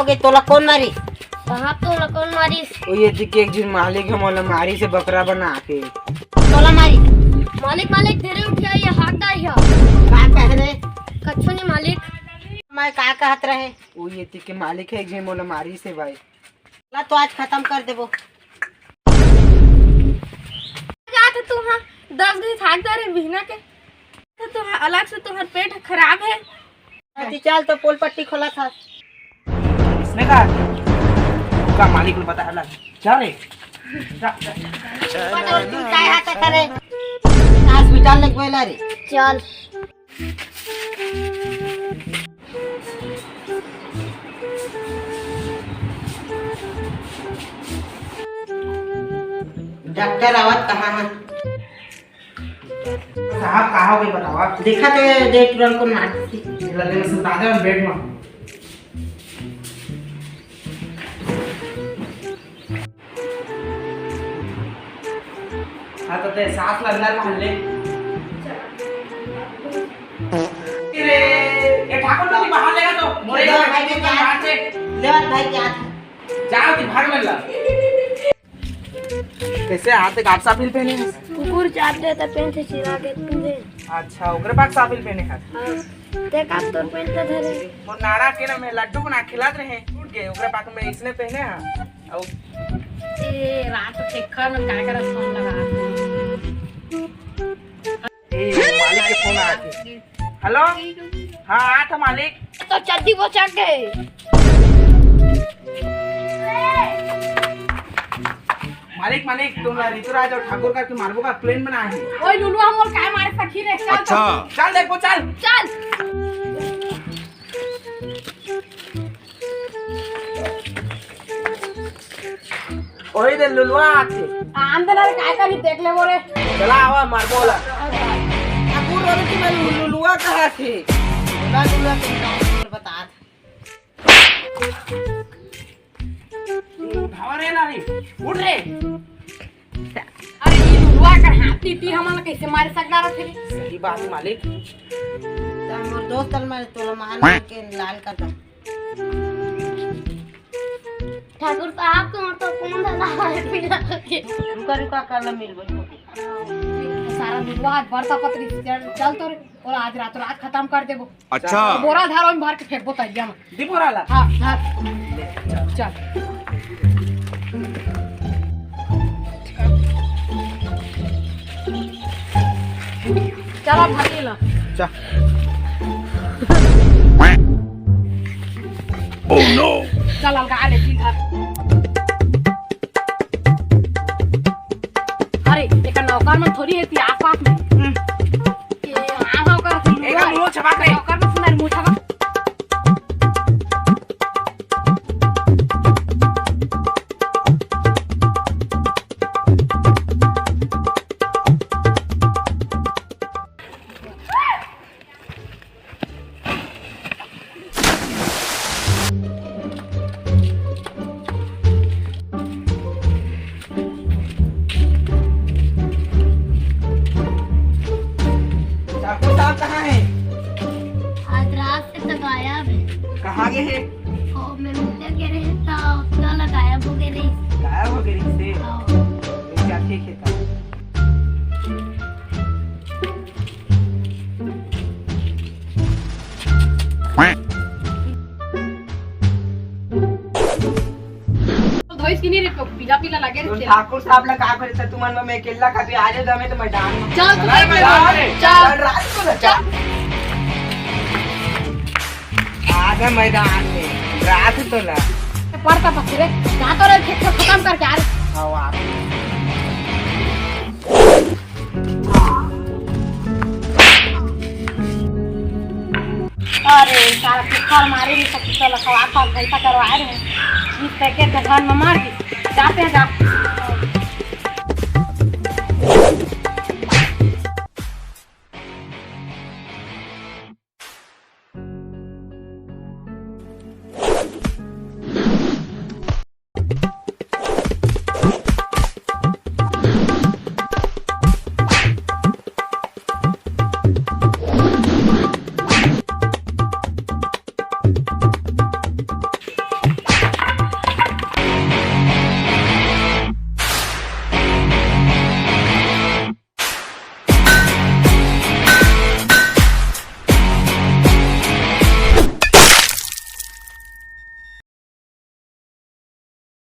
गई तोला कौन मारी? साहब तोला कौन मारी? ओ ये दिखे एक दिन मालिक है मोला मारी से बकरा बना के तोला मारी मालिक मालिक तेरे उठिया ये हाथ आई है का कह रे? कछु नहीं मालिक। मैं का कहत रहे? ओ ये दिखे मालिक है एक दिन मोला मारी से भाई ला तो आज खत्म कर देबो। क्या था तू? हाँ 10 दिन थाक दे रे बिना के तो तू अलग से तुम्हारा पेट खराब है। अति चल तो पोल पट्टी खोला था। इसने कहा का मालिक को पता है चल रे तू काय हाथ करे? हॉस्पिटल ले गेला रे। चल डॉक्टर आवत कहाँ है? साहब कहाँ हो गई बताओ देखा तो दे तुरंत को मारती लल्ले में सुता दे बेड में हाँ तो ते सांस अंदर मान ले ये ठाकुर को बाहर लेगा तो मोरेगा भाई के क्या से लेवत भाई क्या था? जाओ ती भाग मिल कैसे हाथ गाप साफिल पहने हैं? कुकुर चाट देता पेन से चिरा के तुझे। अच्छा ओकरे बाद साफिल पहने हैं हां ते का तोर पेन से धरे वो नाड़ा के ना में लड्डू बना खिलात रहे टूट गए ओकरे बाद में इसने पहने हैं और ए रात ठेका में काय कर फोन लगा ए मालिक के फोन आ के हेलो हां आ था मालिक तो चड्डी बचा के मालिक मालिक तुम ऋतुराज और ठाकुर का मारबो का प्लान बना है। ओए लुलु हम और काय मारे सखी रे चल। अच्छा चल देखो चल चल ओही दे लुलुआ आथे अंदर काय करी देख ले मोरे। चला आवा मारबोला ठाकुर और की मैं लुलुआ कहा थे ला लुला के बता भावरे ला रे उठ रे अरे ये लुलुआ कर हाथी ती हमन कैसे मारे सकदा रथे? सही बात है मालिक तो मोर दोस्त मारे तोला मार के लाल कर दो। ठाकुर साहब तुम तो कौन दादा है बिना के रुका रुका कर ला मिल गई सारा लुलुआ हाथ भरता पतरी चल तो और आज रात खत्म कर देबो। अच्छा बोरा धारो में भर के फेंकबो तैया में। दीपोरा ला हां धर चल चला भागी ला जा ओह नो चल अलगा ले ठीक है। अरे एक नौकर में थोड़ी है ती आस-पास में के हां कर एक मुंह छपा के नौकर में सुनार मुंह छपा ठाकुर साहब कहाँ हैं? आज रात से तक आया है कहाँ गए हैं? और मैं मुझे कह रहे था उतना लगाया वो कह रही गायब हो गए से क्या ठीक है था धोइस की नहीं रे पीला पीला लगे तो रे ठाकुर साहब ला का करे था तुमन में मैं अकेला खाती आज दमे तो मैदान में चल तू चल देख ले मैदान चल रात को ना चल आजा मैदान में रात तो ना पड़ता पत्थर रे जा तो रे खेत खत्म करके आ रे हवा अरे सारा पिक्चर मारे नहीं सकते चलो खवा खवा पैसा करवा रहे हैं इस पैकेट का धान में मार के जाते हैं जा